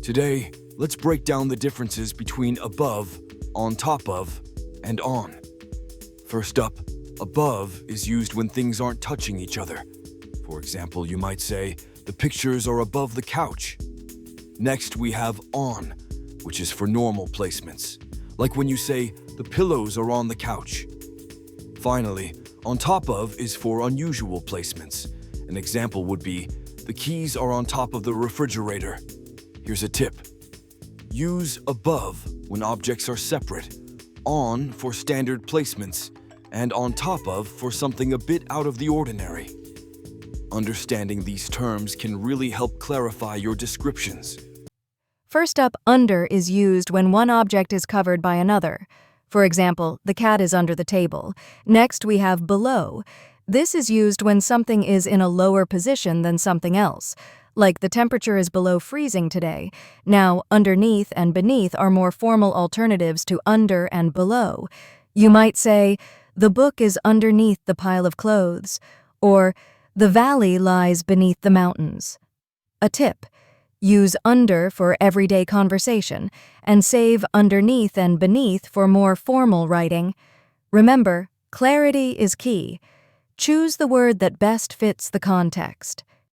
Today, let's break down the differences between above, on top of, and on. First up, above is used when things aren't touching each other. For example, you might say, the pictures are above the couch. Next, we have on, which is for normal placements, like when you say, the pillows are on the couch. Finally, on top of is for unusual placements. An example would be, the keys are on top of the refrigerator. Here's a tip. Use above when objects are separate, on for standard placements, and on top of for something a bit out of the ordinary. Understanding these terms can really help clarify your descriptions. First up, under is used when one object is covered by another. For example, the cat is under the table. Next, we have below. This is used when something is in a lower position than something else. Like the temperature is below freezing today. Now, underneath and beneath are more formal alternatives to under and below. You might say, the book is underneath the pile of clothes, or the valley lies beneath the mountains. A tip: use under for everyday conversation, and save underneath and beneath for more formal writing. Remember, clarity is key. Choose the word that best fits the context.